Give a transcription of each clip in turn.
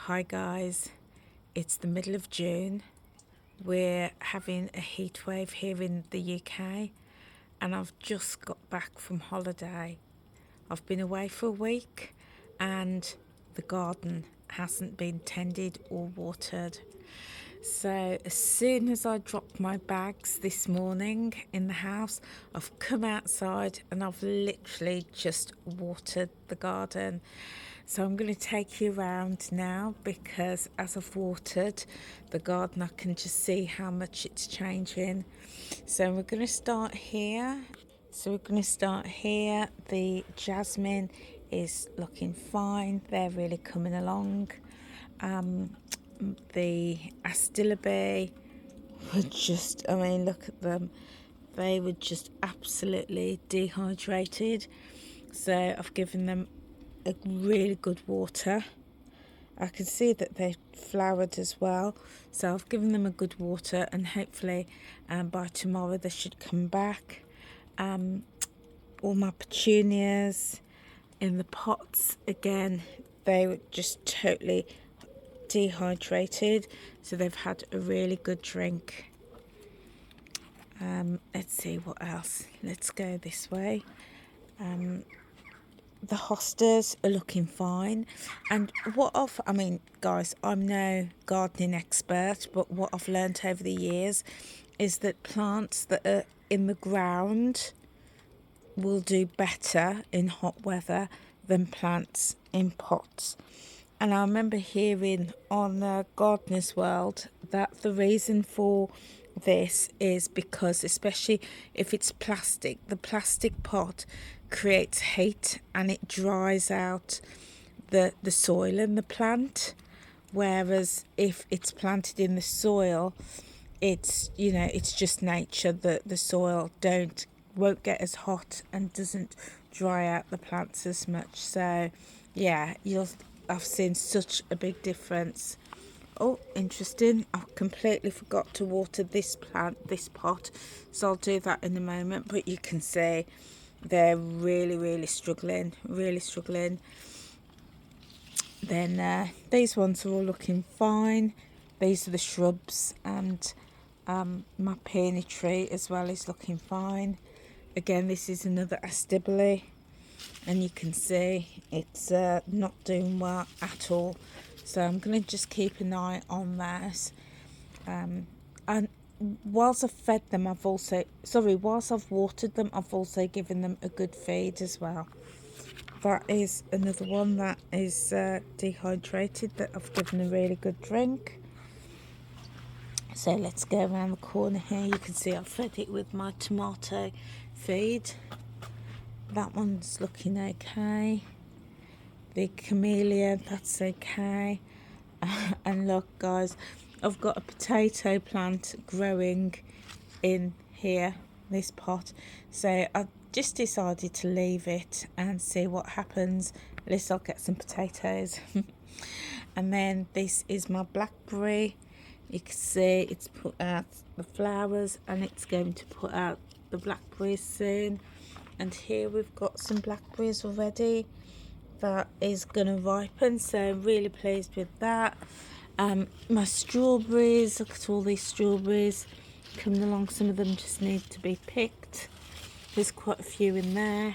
Hi guys, it's the middle of June. We're having a heat wave here in the UK and I've just got back from holiday. I've been away for a week and the garden hasn't been tended or watered. So as soon as I dropped my bags this morning in the house, I've come outside and I've literally just watered the garden. So I'm going to take you around now because as I've watered the garden, I can just see how much it's changing. So we're going to start here. The jasmine is looking fine. They're really coming along. The astillabe were just, look at them. They were just absolutely dehydrated. So I've given them a really good water. I can see that they flowered as well. So I've given them a good water and hopefully by tomorrow they should come back. All my petunias in the pots, again, they were just totally dehydrated, so they've had a really good drink. Let's see what else. Let's go this way. The hostas are looking fine, and guys, I'm no gardening expert, but what I've learnt over the years is that plants that are in the ground will do better in hot weather than plants in pots. And I remember hearing on Gardener's World that the reason for this is because, especially if it's plastic, the plastic pot creates heat and it dries out the soil and the plant. Whereas if it's planted in the soil, it's just nature that the soil won't get as hot and doesn't dry out the plants as much. So yeah, I've seen such a big difference. Oh, interesting. I completely forgot to water this pot, so I'll do that in a moment. But you can see they're really struggling. Then these ones are all looking fine. These are the shrubs, and my peony tree as well is looking fine. Again, this is another astillabe, and you can see it's not doing well at all. So I'm going to just keep an eye on this. And whilst I've watered them, I've also given them a good feed as well. That is another one that is dehydrated, that I've given a really good drink. So let's go around the corner here. You can see I've fed it with my tomato feed. That one's looking okay. The camellia, that's okay. And look guys, I've got a potato plant growing in here, this pot. So I've just decided to leave it and see what happens. At least I'll get some potatoes. And then this is my blackberry. You can see it's put out the flowers and it's going to put out the blackberries soon. And here we've got some blackberries already that is going to ripen, so I'm really pleased with that. My strawberries, look at all these strawberries coming along. Some of them just need to be picked. There's quite a few in there.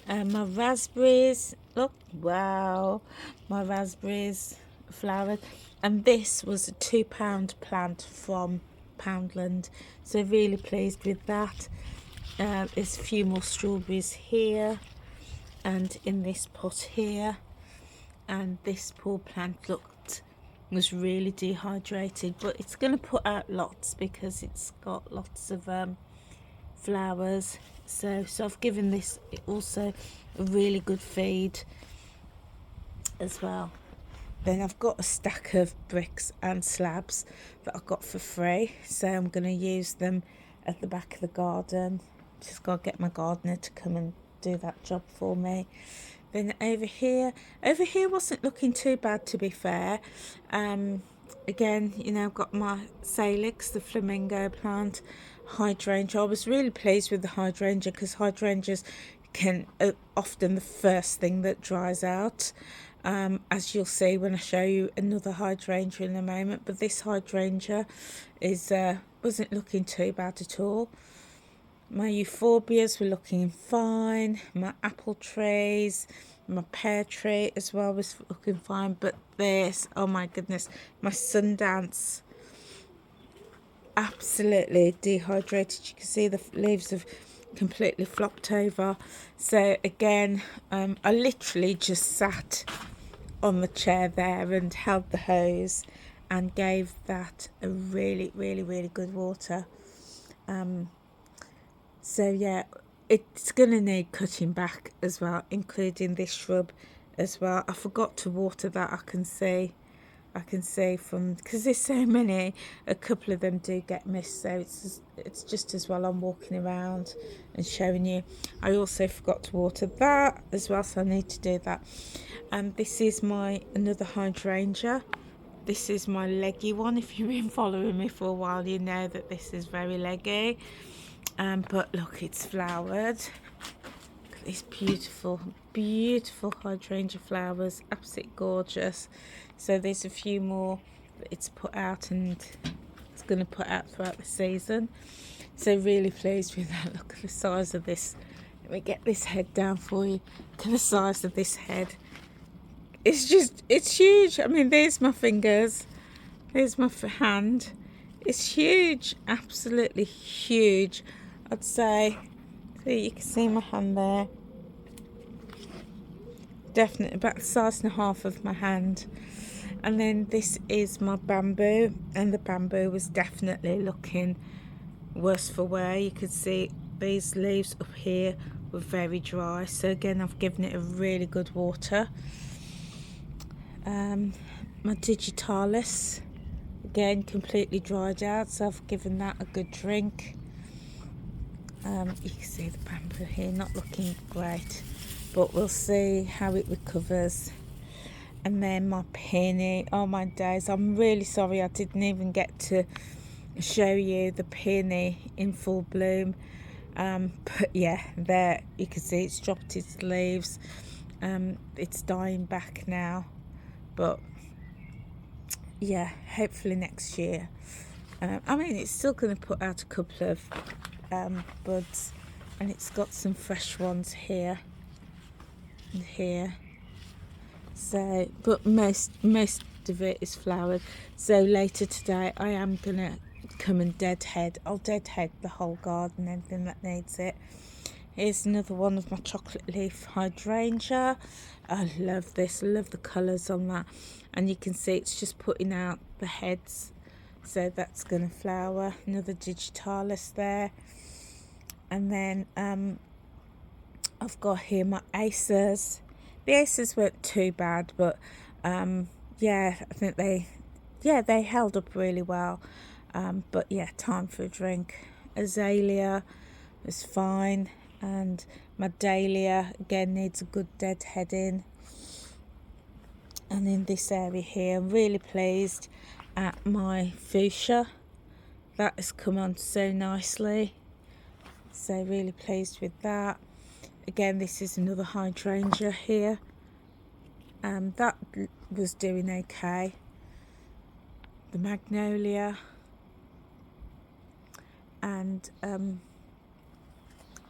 My raspberries, look, wow, my raspberries flowered. And this was a £2 plant from Poundland, so really pleased with that. There's a few more strawberries here and in this pot here. And this poor plant was really dehydrated, but it's going to put out lots because it's got lots of flowers. So I've given this also a really good feed as well. Then I've got a stack of bricks and slabs that I got for free, so I'm going to use them at the back of the garden. Just got to get my gardener to come and do that job for me. Then over here wasn't looking too bad, to be fair. Again, I've got my salix, the flamingo plant, hydrangea. I was really pleased with the hydrangea because hydrangeas can often the first thing that dries out. as you'll see when I show you another hydrangea in a moment. But this hydrangea is wasn't looking too bad at all. My euphorbias were looking fine, my apple trees, my pear tree as well was looking fine, but this, oh my goodness, my Sundance absolutely dehydrated. You can see the leaves have completely flopped over. So again, I literally just sat on the chair there and held the hose and gave that a really good water. So yeah, it's gonna need cutting back as well, including this shrub as well. I forgot to water that. I can see from, because there's so many, a couple of them do get missed, so it's just as well I'm walking around and showing you. I also forgot to water that as well, so I need to do that. This is my another hydrangea. This is my leggy one. If you've been following me for a while, you know that this is very leggy. But look, it's flowered. Look at these beautiful hydrangea flowers, absolutely gorgeous. So there's a few more that it's put out, and it's going to put out throughout the season. So really pleased with that. Look at the size of this. Let me get this head down for you. Look at the size of this head. It's huge. I mean, there's my fingers, there's my hand. It's huge, absolutely huge. I'd say, so you can see my hand there, definitely about the size and a half of my hand. And then this is my bamboo, and the bamboo was definitely looking worse for wear. You could see these leaves up here were very dry, so again I've given it a really good water. My digitalis, again completely dried out, so I've given that a good drink. You can see the bamboo here not looking great, but we'll see how it recovers. And then my peony, oh my days, I'm really sorry I didn't even get to show you the peony in full bloom. But yeah, there you can see it's dropped its leaves. It's dying back now, but yeah, hopefully next year. I mean, it's still going to put out a couple of buds, and it's got some fresh ones here and here. So, but most of it is flowered. So later today, I am gonna come and deadhead. I'll deadhead the whole garden, anything that needs it. Here's another one of my chocolate leaf hydrangea. I love this. I love the colours on that, and you can see it's just putting out the heads. So that's gonna flower. Another digitalis there, and then I've got here my acers. The acers weren't too bad, but yeah, I think they held up really well. But yeah, time for a drink. Azalea is fine, and my dahlia again needs a good deadheading. And in this area here, I'm really pleased at my fuchsia. That has come on so nicely, so really pleased with that. Again, this is another hydrangea here. That was doing okay. The magnolia, and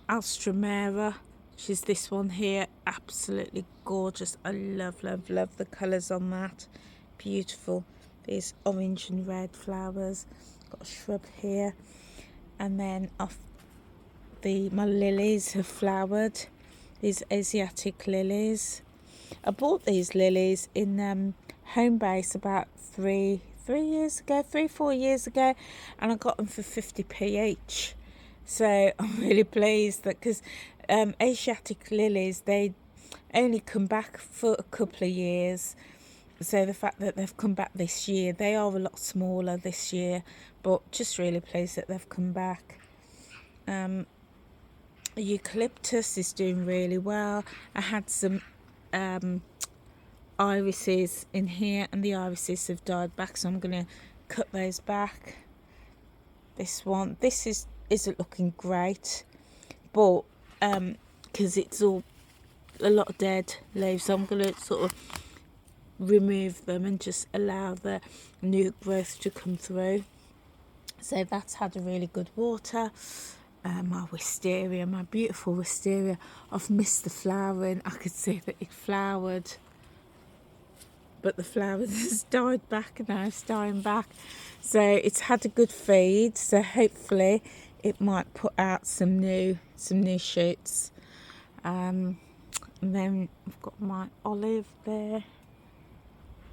alstromera, which is this one here, absolutely gorgeous. I love the colours on that. Beautiful. These orange and red flowers. Got a shrub here, and then off my lilies have flowered. These Asiatic lilies. I bought these lilies in Home Base about 4 years ago, and I got them for 50p each. So I'm really pleased that, because Asiatic lilies, they only come back for a couple of years. So the fact that they've come back this year, they are a lot smaller this year, but just really pleased that they've come back. Eucalyptus is doing really well. I had some irises in here, and the irises have died back, so I'm going to cut those back. This isn't looking great, but because it's all a lot of dead leaves, so I'm going to sort of remove them and just allow the new growth to come through. So that's had a really good water. My wisteria, my beautiful wisteria, I've missed the flowering. I could see that it flowered, but the flowers has died back and now it's dying back. So it's had a good feed, so hopefully it might put out some new shoots. And then I've got my olive there.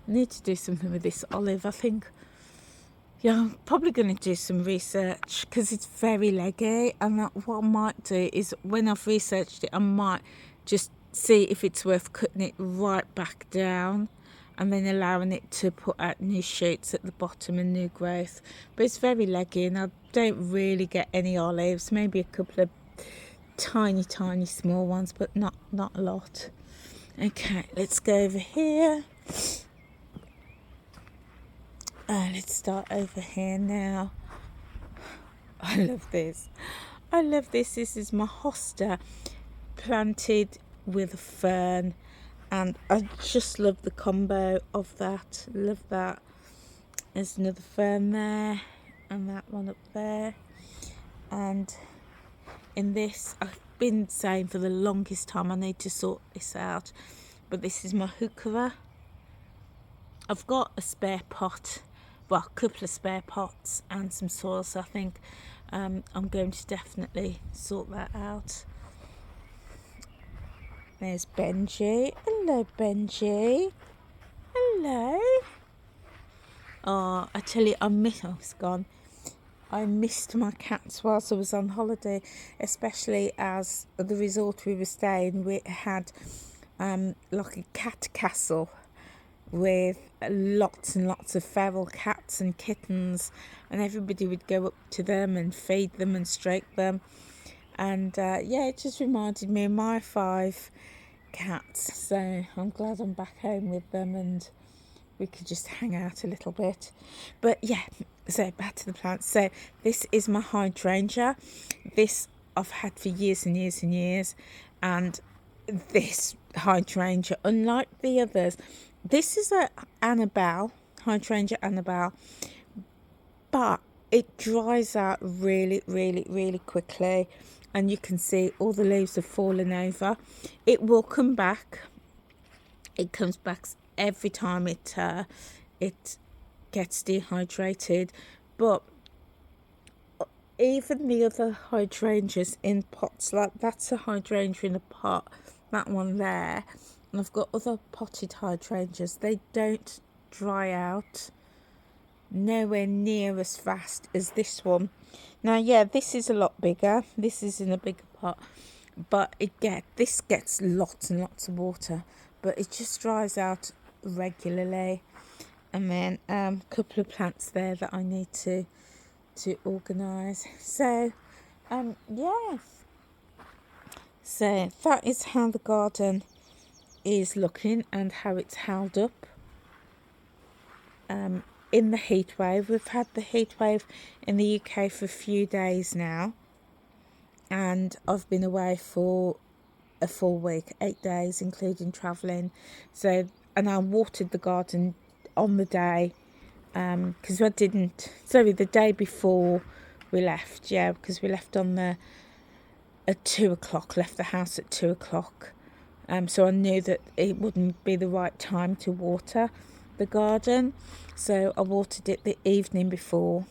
I need to do something with this olive, I think. Yeah, I'm probably going to do some research because it's very leggy, and what I might do is when I've researched it, I might just see if it's worth cutting it right back down and then allowing it to put out new shoots at the bottom and new growth. But it's very leggy and I don't really get any olives, maybe a couple of tiny small ones, but not a lot. Okay, let's go over here. Let's start over here now. I love this. This is my hosta planted with a fern, and I just love the combo of that. Love that. There's another fern there and that one up there. And in this, I've been saying for the longest time I need to sort this out, but this is my heuchera. I've got a spare pot, well, a couple of spare pots and some soil, so I think I'm going to definitely sort that out. There's Benji. Hello, Benji. Hello. Oh, I tell you, it's gone. I missed my cats whilst I was on holiday, especially as the resort we were staying, we had like a cat castle with lots and lots of feral cats and kittens, and everybody would go up to them and feed them and stroke them. And yeah, it just reminded me of my 5 cats, so I'm glad I'm back home with them and we could just hang out a little bit. But yeah, so back to the plants. So this is my hydrangea. This I've had for years and years and years, and this hydrangea, unlike the others, this is a Annabelle, hydrangea Annabelle, but it dries out really quickly, and you can see all the leaves have fallen over. It will come back. It comes back every time it gets dehydrated, but even the other hydrangeas in pots, like that's a hydrangea in a pot, that one there, and I've got other potted hydrangeas, they don't dry out nowhere near as fast as this one. Now yeah, this is a lot bigger, this is in a bigger pot, but this gets lots and lots of water, but it just dries out regularly. And then a couple of plants there that I need to organise. So yeah, so that is how the garden is looking and how it's held up in the heat wave. We've had the heat wave in the UK for a few days now, and I've been away for a full week, 8 days, including travelling. So, and I watered the garden on the day, because the day before we left, because we left at 2 o'clock, left the house at 2 o'clock. So I knew that it wouldn't be the right time to water the garden, so I watered it the evening before.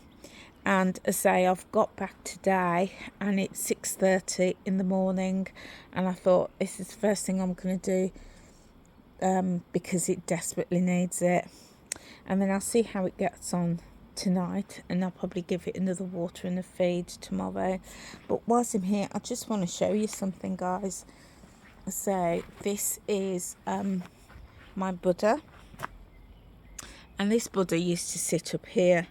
And as I say, I've got back today and it's 6:30 in the morning, and I thought this is the first thing I'm going to do, because it desperately needs it. And then I'll see how it gets on tonight, and I'll probably give it another water and a feed tomorrow. But whilst I'm here, I just want to show you something, guys. So this is my Buddha, and this Buddha used to sit up here,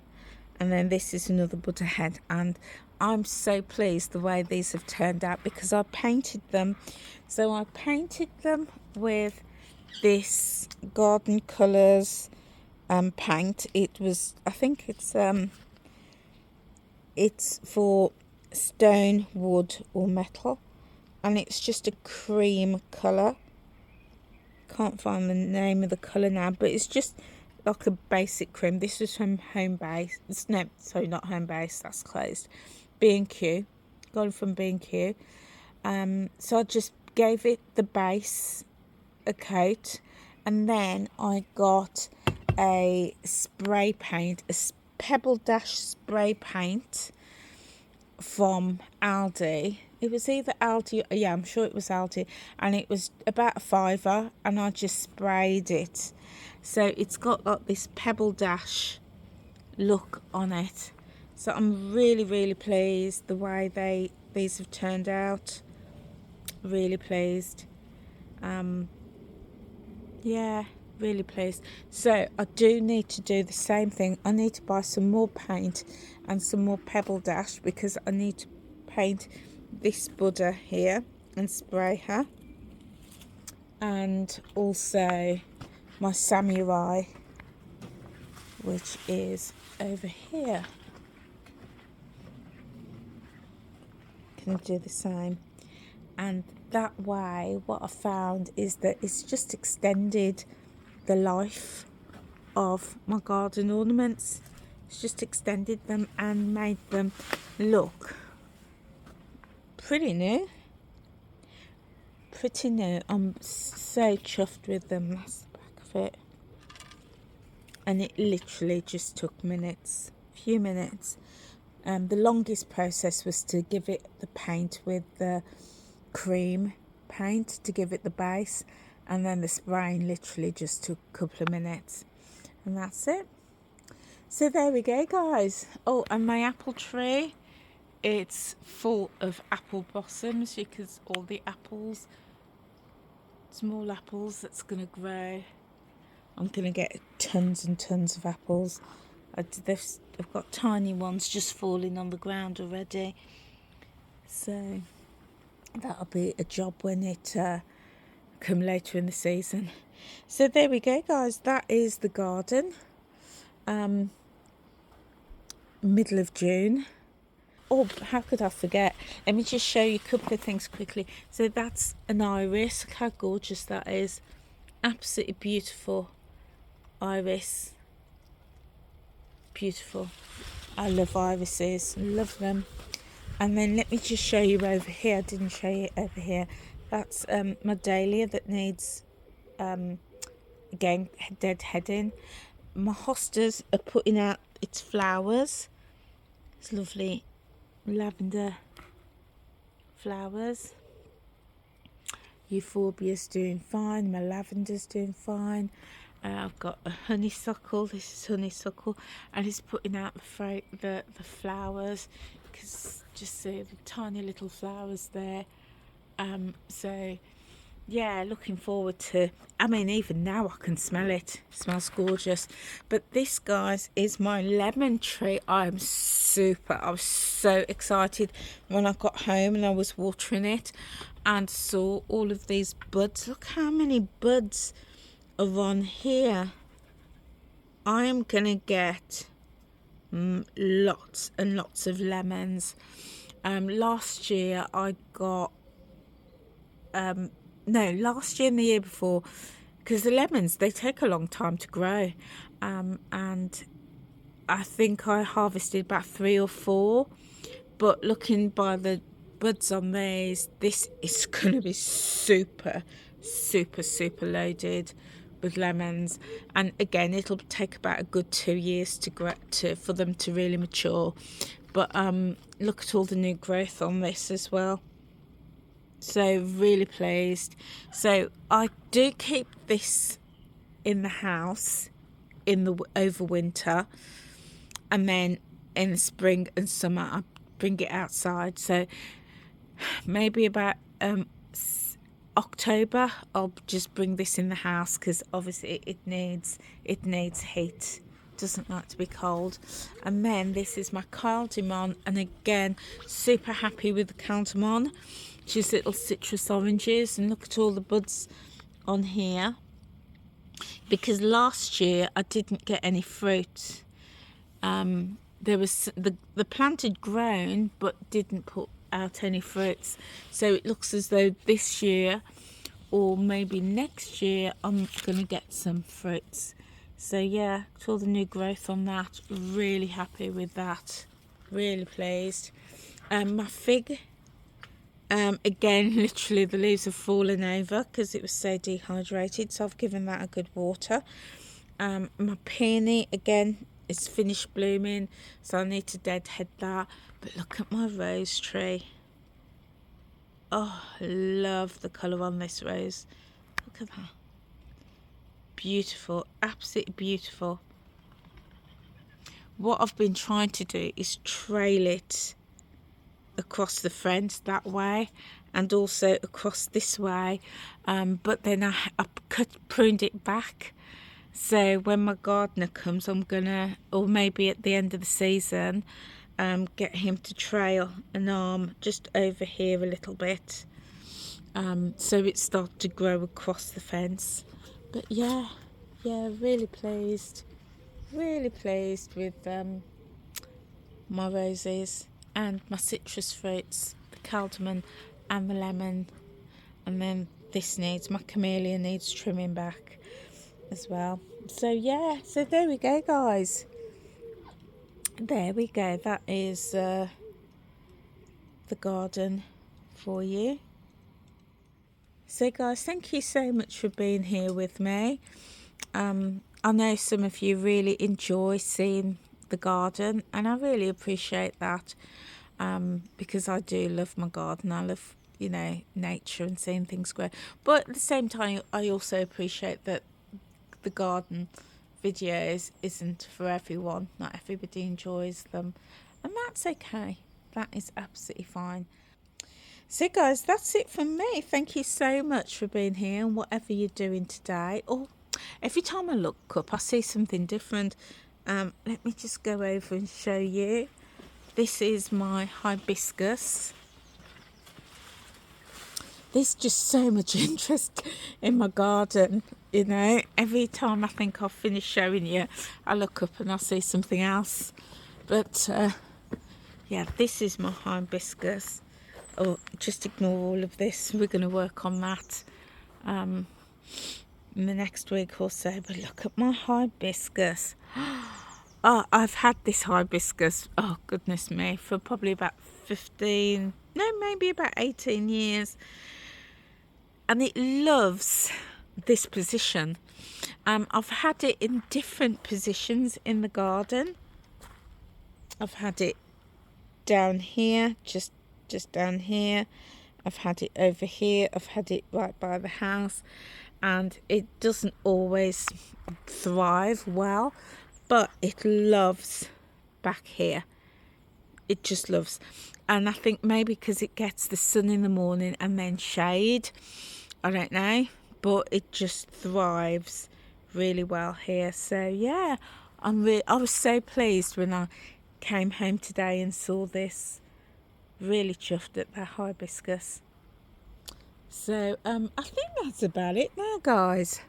and then this is another Buddha head, and I'm so pleased the way these have turned out because I painted them. So I painted them with this Garden Colours paint. It was, I think it's for stone, wood or metal, and it's just a cream colour, can't find the name of the colour now, but it's just like a basic cream. This was from Home Base. No, sorry, not Home Base, that's closed. B&Q, got it from B&Q. So I just gave it the base, a coat, and then I got a spray paint, a Pebble Dash spray paint from Aldi. It was either Aldi, yeah, I'm sure it was Aldi, and it was about a £5, and I just sprayed it. So it's got like this Pebble Dash look on it. So I'm really, really pleased the way these have turned out. Really pleased. Yeah, really pleased. So I do need to do the same thing. I need to buy some more paint and some more Pebble Dash, because I need to paint this Buddha here and spray her, and also my samurai, which is over here. Can do the same. And that way, what I found is that it's just extended the life of my garden ornaments. It's just extended them and made them look pretty new. Pretty new. I'm so chuffed with them. That's the back of it. And it literally just took minutes, few minutes. The longest process was to give it the paint with the cream paint to give it the base, and then the spraying literally just took a couple of minutes, and that's it. So there we go, guys. Oh, and my apple tree, it's full of apple blossoms, because all the apples, small apples that's going to grow. I'm going to get tons and tons of apples. I've got tiny ones just falling on the ground already, so that'll be a job when it come later in the season. So there we go, guys. That is the garden. Middle of June. Oh, how could I forget? Let me just show you a couple of things quickly. So that's an iris. Look how gorgeous that is. Absolutely beautiful iris. Beautiful. I love irises. Love them. And then let me just show you over here. I didn't show you over here. That's my dahlia that needs, again, deadheading. My hostas are putting out its flowers. It's lovely lavender flowers. Euphorbia's doing fine. My lavender's doing fine. I've got a honeysuckle. This is honeysuckle, and it's putting out the flowers, because just see the tiny little flowers there. So yeah, looking forward to, I mean, even now I can smell it. It smells gorgeous. But this, guys, is my lemon tree. I was so excited when I got home and I was watering it and saw all of these buds. Look how many buds are on here. I am gonna get lots and lots of lemons. Last year I got last year and the year before, because the lemons, they take a long time to grow, and I think I harvested about 3 or 4, but looking by the buds on these, this is going to be super loaded with lemons. And again, it'll take about a good 2 years for them to really mature, but look at all the new growth on this as well. So really pleased. So I do keep this in the house over winter, and then in the spring and summer I bring it outside. So maybe about October I'll just bring this in the house, because obviously it needs heat. Doesn't like to be cold. And then this is my cardamom, and again, super happy with the cardamom. Just little citrus oranges, and look at all the buds on here, because last year I didn't get any fruit. There was the plant had grown but didn't put out any fruits, so it looks as though this year or maybe next year I'm gonna get some fruits. So yeah, to all the new growth on that, really happy with that, really pleased. My fig, again, literally the leaves have fallen over because it was so dehydrated, so I've given that a good water. My peony, again, is finished blooming, so I need to deadhead that. But look at my rose tree. Oh, I love the colour on this rose. Look at that. Beautiful, absolutely beautiful. What I've been trying to do is trail it across the fence that way and also across this way, but then I pruned it back. So when my gardener comes, I'm gonna, or maybe at the end of the season, get him to trail an arm just over here a little bit, so it starts to grow across the fence. But yeah, really pleased with my roses and my citrus fruits, the cardamom and the lemon. And then this needs, my camellia needs trimming back as well. So yeah, so there we go, guys. There we go. That is the garden for you. So guys, thank you so much for being here with me. I know some of you really enjoy seeing the garden, and I really appreciate that, because I do love my garden. I love, you know, nature and seeing things grow. But at the same time, I also appreciate that the garden videos isn't for everyone. Not everybody enjoys them, and that's okay. That is absolutely fine. So guys, that's it from me. Thank you so much for being here, and whatever you're doing today, or every time I look up I see something different. Let me just go over and show you. This is my hibiscus. There's just so much interest in my garden, you know. Every time I think I've finished showing you, I look up and I see something else. But yeah, this is my hibiscus. Oh, just ignore all of this. We're going to work on that in the next week or so. But look at my hibiscus. Oh, I've had this hibiscus, oh goodness me, for probably about 15, no, maybe about 18 years. And it loves this position. I've had it in different positions in the garden. I've had it down here, just down here. I've had it over here. I've had it right by the house, and it doesn't always thrive well, but it loves back here. It just loves. And I think maybe because it gets the sun in the morning and then shade, I don't know, but it just thrives really well here. So yeah, I was so pleased when I came home today and saw this. Really chuffed at that hibiscus. So I think that's about it now, guys.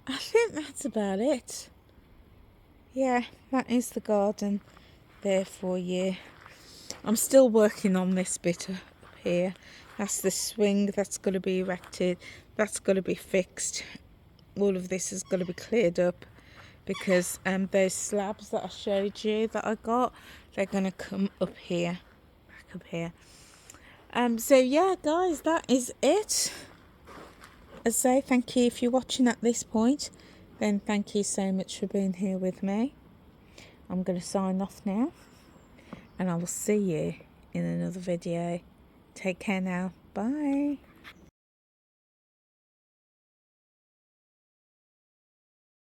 I think that's about it. Yeah, that is the garden there for you. I'm still working on this bit up here. That's the swing that's got to be erected. That's got to be fixed. All of this has got to be cleared up, because those slabs that I showed you that I got, they're going to come up here, back up here. So yeah, guys, that is it. As I say, thank you if you're watching at this point. Then thank you so much for being here with me. I'm going to sign off now, and I will see you in another video. Take care now. Bye.